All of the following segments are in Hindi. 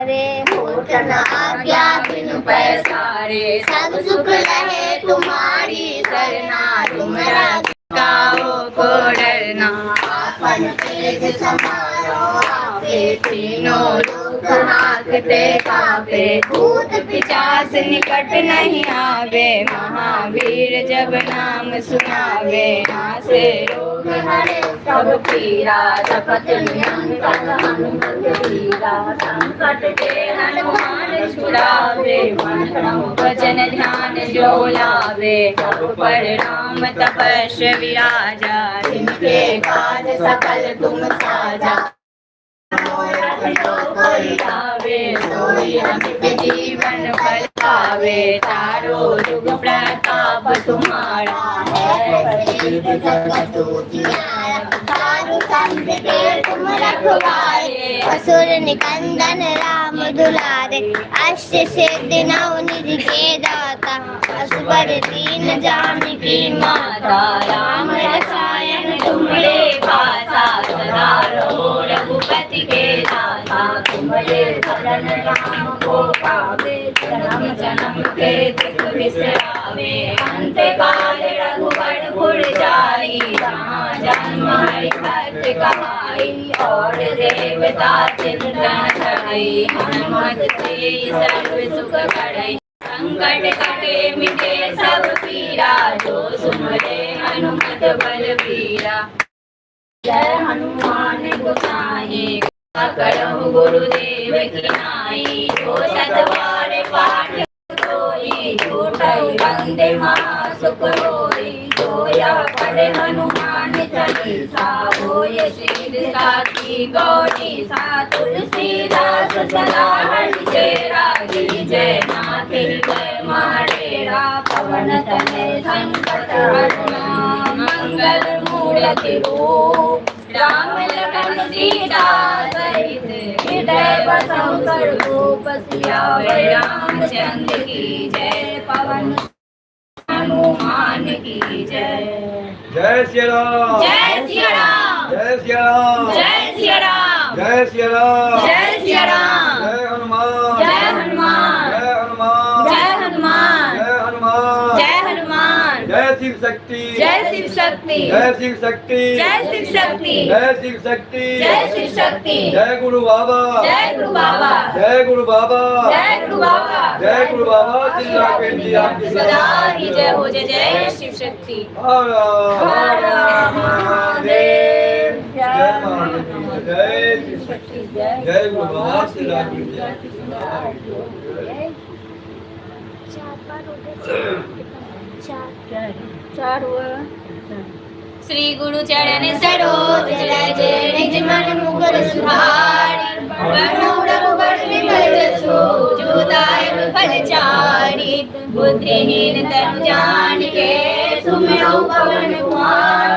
रे होठ न आज्ञा बिनु पैसारे, सब सुख रहे तुम्हारी सरना, तुम रक्षाओ को डरना। आपन तेज समारो आपे, तीनों लोक हांकते कांपे, भूत पिशाच निकट नहीं आवे, महावीर जब नाम सुनावे, नासे रोग हरे सब पीरा, जपत निरंतर हनुमत वीरा, संकट ते हनुमान छुड़ावे, मन क्रम वचन ध्यान जो लावे, सब पर राम तपस्वी विराजा, जिनके काज सकल तुम साजा। जो कोई आवे सोई अमित जीवन फल पावे, चारों युग प्रताप तुम्हारा है, प्रसिद्ध जगत उजियारा। साधु संत के तुम रखवारे, असुर निकंदन राम दुलारे, अष्ट सिद्धि नव निधि के दाता, असबर दीन जानकी माता, राम रसायन तुम्हारे पासा, सदा रहो रघुपति के दासा। तुम्हारे शरण राम को पावे, जन्म जन्म के दुख बिसरावे, अंत काल रघुवर जाई, जहाँ जन्म हरि भक्त कहाई, और देवता चिंतन करई, हनुमत से सर्व सुख करई। संकट कटे मिटे सब पीरा, जो सुमरे हनुमत बलबीरा। जय हनुमान गोसाई करहु गुरुदेव की नाई, जो सतवार पाठ होई, छूटई बंदे महासुख होई, जो यह पढ़े हनुमान चालीसा, होय सिद्धि साखी गौरी सा। तुलसीदास सदा हरि रागी, जय नाथ जय महाडेरा, पवन तनय संकट हरना, मंगल मूर्ति रूप, राम लखन सीता सहित, हृदय बसहु स्वरूप, सियावर रामचंद्र की जय, पवन हनुमान की जय। जय श्री राम, जय श्री राम, जय श्री राम, जय श्री राम, जय श्री राम, जय श्री राम, जय हनुमान, जय हनुमान, जय हनुमान, जय हनुमान, जय हनुमान, जय हनुमान, जय शिव शक्ति, जय शिव शक्ति, जय शिव शक्ति, जय शिव शक्ति, जय शिव शक्ति, जय शिव शक्ति, जय गुरु बाबा, जय गुरु बाबा, जय गुरु बाबा, जय गुरु बाबा, जय गुरु बाबा। श्री राकेश जी आपकी सदा ही जय हो, जय जय शिव शक्ति। हर हर महादेव, जय महादेव, जय शिव शक्ति, जय गुरु बाबा। श्री राकेश जी चार हुआ। श्री गुरु चरण सरोज रज, निज मन मुकुर सुधारि, बरनउँ रघुबर विमल जसु, जो दायक फल चारि। बुद्धिहीन तनु जानिके, सुमिरौ पवन कुमार,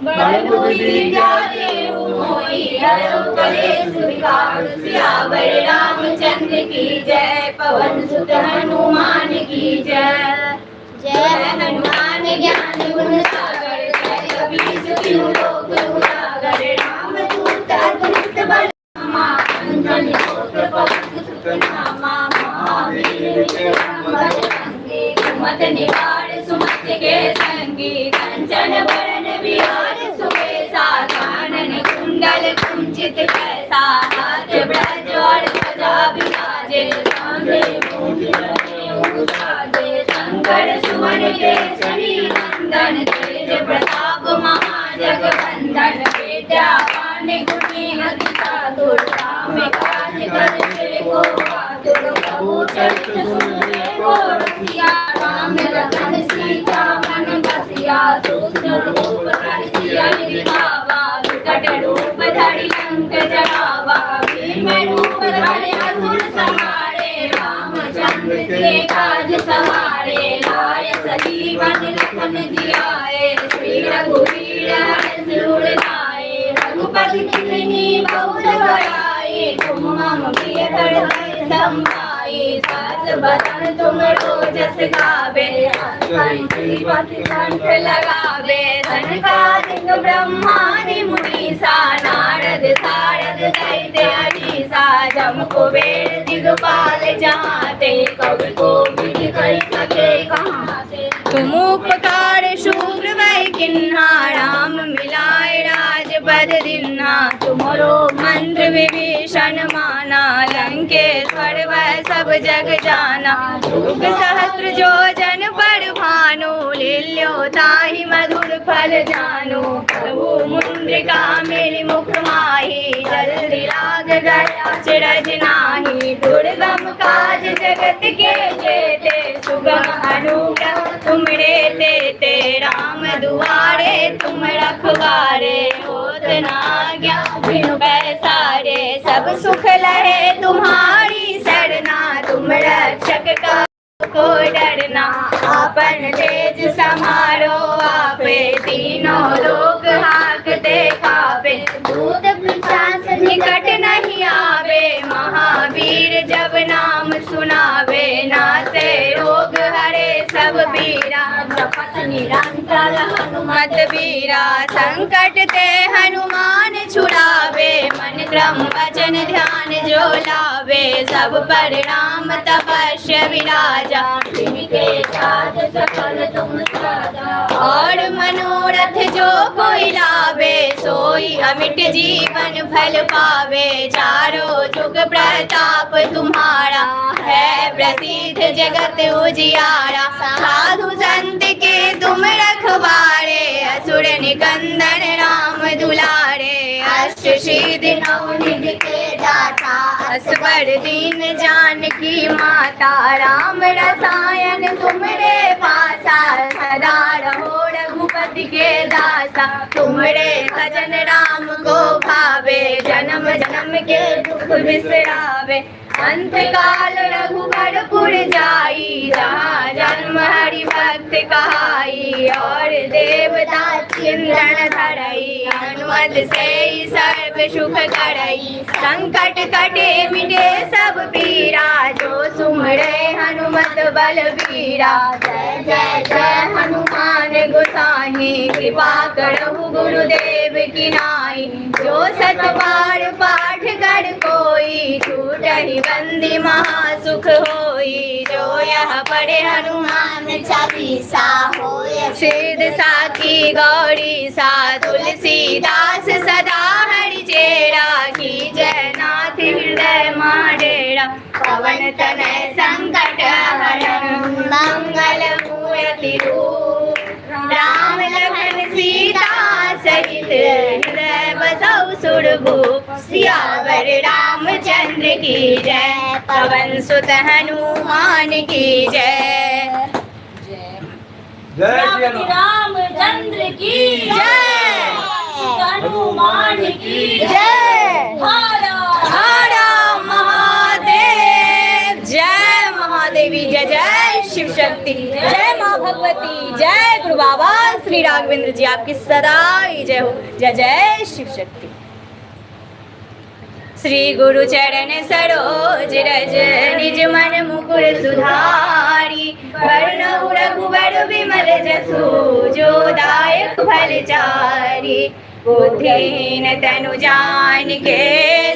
बल बुद्धि विद्या देहु मोहि, हरौ कलेश विकार। सियावर रामचंद्र की जय, पवन सुत हनुमान की जय। जय हनुमान ज्ञान गुण सागर, जय कपीस तिहु लोक उजागर। रामदूत अतुलित बल धामा, अंजनी पुत्र पवन सुत नामा। महावीर विक्रम बजरंगी, कुमति निवार सुमति के संगी। कंचन बरन विराज सुबेसा, कानन कुंडल कुंचित कैसा। हाथ ब्रजवार ध्वजा विराजे, कांधे मूंज जनेऊ साजे। शंकर सुवन केसरी नंदन, तेज प्रताप महाजगवंदन। विद्यावान गुणी अति चातुर, राम काज करबे को आतुर। प्रभु चरित्र सुनबे को रसिया, राम लखन सीता मन बसिया। सूक्ष्म रूप धरि सियहि दिखावा, विकट रूप धरि लंक जरावा। भीम रूप धरि असुर संहारे, रामचंद्र के काज सवारे। लाय सजीवन लखन जियाए, श्री रघुवीर हर्ष उर लाए। रघुपति कीन्ही बहुत बड़ाई, तुम मम प्रिय भरत संभाई। जाई, सात बदन तुमरो जस गावे, कंठ लगावे, सनकादिक ब्रह्मादि मुनीसा, नारद सारद दैत्य अधीसा, जम कुबेर दिगपाल जहाते, कवि को विधि कर सके कहाँ से। तुम उपकार शूर वै किन्हा, राम मिलाए राजपद दिन्हा, तुमरो मंत्र विभीषण माना, लंकेश्वर वै सब जग जाना, युग सहस्त्र जो जन पर भानु, लील्यो ताहि मधुर फल जानो, प्रभु मुद्रिका मेरी मुख माही, जल्दी लाग गया अचरज नाही, दुर्गम काज जगत के जेते, सुगम अनुग्रह तुमरे तेते, राम दुआरे तुम रखवारे, होत न आज्ञा बिनु पैसारे, सब सुख लहे तुम्हारी सरना, तुम रक्षक का को डरना, आपन तेज समारो आपे, तीनों लोक हाकते कापे, भूत पिशाच निकट नहीं आवे, महावीर जब नाम सुनावे, नासे रोग हरे सब पीरा, जपत निरंतर हनुमत बीरा, संकट ते हनुमान छुड़ावे, मन क्रम वचन ध्यान जो लावे, सब पर राम तपस्या विराजा, जिनके साथ सकल तुम साजा, और मनोरथ जो कोई लावे, सोई अमिट जीवन फल पावे, चारों जुग प्रताप तुम्हारा, है प्रसिद्ध जगत उजियारा, साधु संत के तुम रखवारे, असुर निकंदन राम दुलारे, अष्ट सिद्धि नौ निधि के दाता, असवर दीन जानकी माता, राम रसायन तुमरे पासा, सदा रहो रघुपति के दासा, तुमरे भजन राम को भावे, जन्म जन्म के दुख बिसरावे, अंत काल रघुबरपुर जाई, जहाँ जन्म हरि भक्त कहाई, और देवता चिंतन धरई, हनुमत से ही सर्व सुख करई, संकट कटे मिटे सब पीरा, जो सुमरे हनुमत बलबीरा, जय जय जय हनुमान गोसाई, कृपा करहु गुरुदेव की नाई, जो सत बार पाठ कर कोई, छूटहि बंदी महासुख होई, जो यह पढ़े हनुमान चालीसा, होय सिद्ध साखी गौरी सा, तुलसीदास सदा हरि चेरा, की जय नाथ हृदय माडेरा, पवन तनय संकट हरण, मंगल मूर्ति रूप, राम लखन सीता सहित, हृदय बसौ सुरभूप, सियावर रामचंद्र की जय, पवन सुत हनुमान की जय, जय श्री राम। रामचंद्र की जय, हनुमान की जय, हर हर महादेव, जय महादेवी, जय जय शिव शक्ति, जय माँ भगवती, जय गुरु बाबा श्री राघवेंद्र जी, आपकी सदा ही जय हो, जय जय शिव शक्ति। श्री गुरु चरण सरोज रज, निज मन मुकुर सुधारी, वरनउ रघुबर विमल जसु, जो दायक फलचारी, बुद्धिहीन तनु जानिके,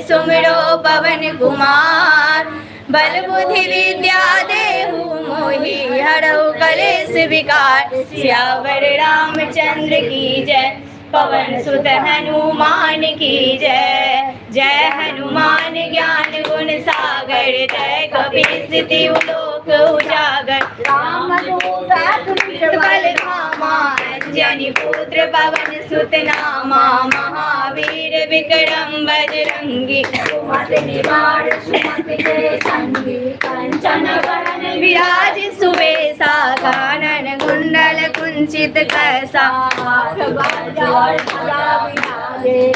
सुमिरो पवन कुमार, बल बुद्धि विद्या देहु मोहि, हरहु कलेश विकार, सियावर रामचंद्र की जय, पवन सुत हनुमान की जय, जय हनुमान ज्ञान गुण सागर, जय कपीस तिहु लोक उजागर, रामदूत अतुलित बल धामा, अंजनी पुत्र पवन सुत नामा, महावीर विक्रम बजरंगी, सुमति निवार सुमति के संगी, कंचन वरण विराज सुबेसा, कानन कुंडल कुंचित कैसा, हाथ बाजू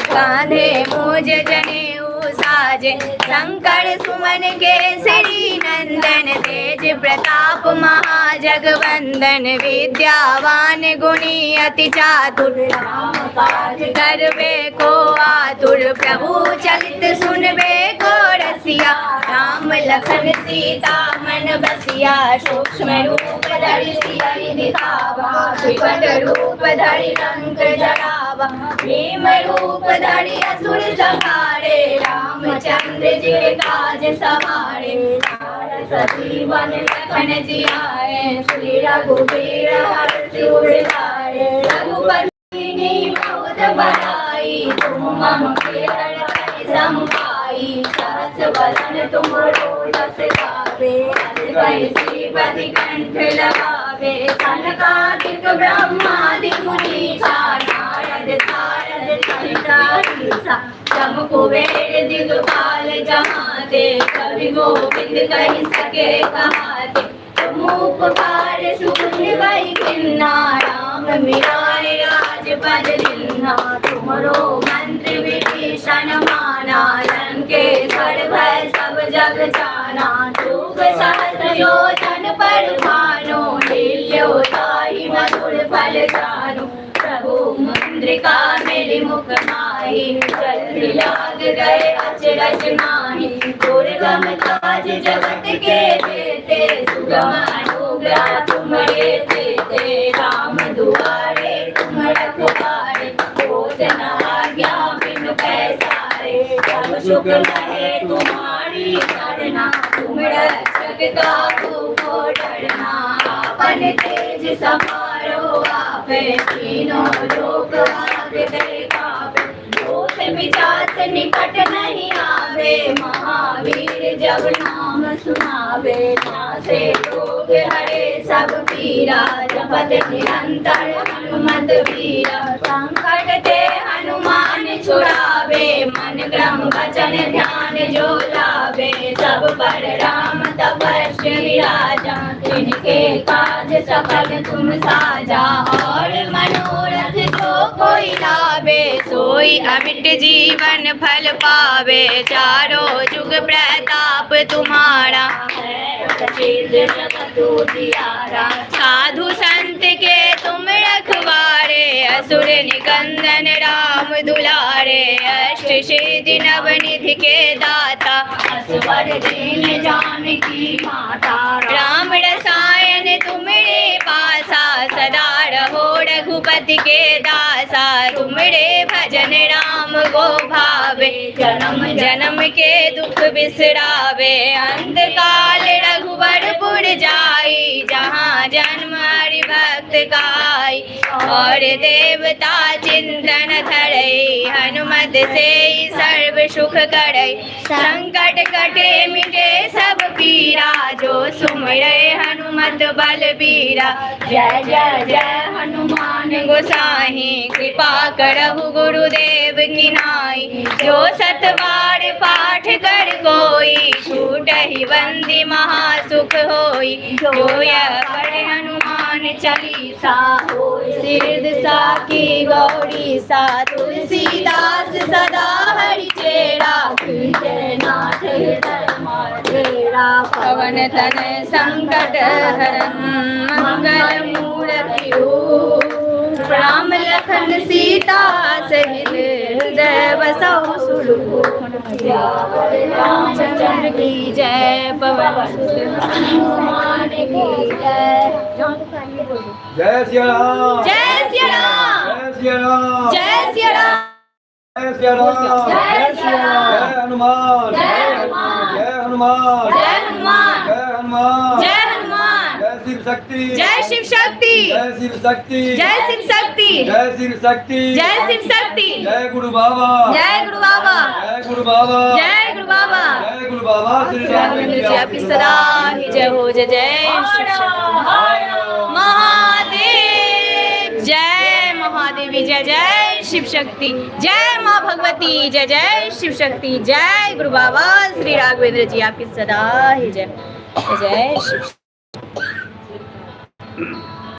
कांधे मूज जनेऊ साजे, शंकर सुमन केसरी नंदन, तेज प्रताप महाजगवंदन, विद्यावान गुणी अति चातुर, राम काज करबे को आतुर, प्रभु चलित सुनबे को रसिया, सिया, राम लखन सीता मन बसिया, सूक्ष्म रूप धरि सियहि दिखावा, विकट रूप धरि लंक जरावा, भीम रूप धरि असुर संहारे, रामचंद्र जी काज सवारे, सती वन लखन जियाए, श्री रघुवीर हर्षि उर लाए, रघुपति बहुत बड़ाई, तुम मम प्रिय संभाई, सहस बदन तुमरो जस गावे, श्रीपति कंठ लगावे, सनकादिक ब्रह्मादि मुनीसा, नारद सारद सहिता जम कुबेर दिगपाल जहाते, कवि गोविंद कहि सके कहाते, तुम उपकार सुनि वै किन्ना, राम मिलाए राजपद दीन्हा, तुमरो मंत्र विभीषण माना, लंकेश्वर भय सब जग जाना, चूक सहस्र योजन पर भानु, लील्यो ताहि मधुर फल जानु, प्रभु मुद्रिका मेलि मुख माहि, जल्दी लाग गए अचरज नाहि, दुर्गम काज जगत के जेते, सुगम अनुग्रह तुम्हारे तेते, राम दुआरे तुम रखवारे, होत न आज्ञा बिनु पैसारे, सब सुख लहे तुम्हारी सरना, तुम रक्षक काहू को डरना, आपन तेज समारो आपे, तीनों लोक आगे कापे, भूत पिशाच निकट नहीं आवे, महावीर जब नाम सुनावे, नासे रोग हरे सब पीरा, जपत निरंतर हनुमत वीरा, संकट ते हनुमान छुड़ावे, मन क्रम वचन ध्यान जो लावे, सब पर राम तपस्वी राजा, तिनके काज सकल तुम साजा, और मनोरथ जो कोई लावे, सोई अमिट जीवन फल पावे, चारों जुग प्रताप तुम्हारा, साधु संत के तुम रखवारे, असुर निकंदन राम दुलारे, अष्ट सिद्धि नव निधि के दाता, असवर दीन जानकी माता, राम रसायन तुमरे पासा, सदा रहो रघुपति के दासा, तुमरे भजन राम को भावे, जन्म जन्म के दुख बिसरावे, अंत काल रघुवरपुर जाई, जहाँ जन्म हरि भक्त गाई, और देवता चिंतन धरई, हनुमत से सर्व सुख करई, संकट कटे मिटे सब पीरा, जो सुमिरै हनुमत बलबीरा, जय जय जय हनुमान गोसाई, कृपा करहु गुरुदेव की नाई, जो सत बार पाठ कर कोई, छूटहि बंदी महासुख होई, जो यह पढ़े हनुमान चालीसा, होय सिद्ध साकी गौरी सा, तुलसीदास सदा हरि चेरा, कीजय नाथ हृदय तेरा, पवन तनय संकट हरन, मंगल मूर्ति राम लखन सीता सहित, हृदय बसहु सुरभूषण, रामचंद्र की जय, पवन सुत हनुमान की जय, जय सिया राम, जय सिया राम, जय सिया राम, जय सिया राम, जय सिया राम, जय सिया राम, जय हनुमान, जय हनुमान, जय हनुमान, जय हनुमान, जय हनुमान, जय हनुमान, जय शिव शक्ति, जय शिव शक्ति, जय शिव शक्ति, जय शिव शक्ति, जय शिव शक्ति, जय शिव शक्ति, जय गुरु बाबा, जय गुरु बाबा, जय गुरु बाबा, जय गुरु बाबा, जय गुरु बाबा, श्री राघवेंद्र जी आपकी सदा ही जय हो, जय जय महादेव, जय महादेवी, जय जय शिव शक्ति, जय माँ भगवती, जय जय शिव शक्ति, जय गुरु बाबा श्री राघवेंद्र जी आपकी सदा ही जय, जय जय शिव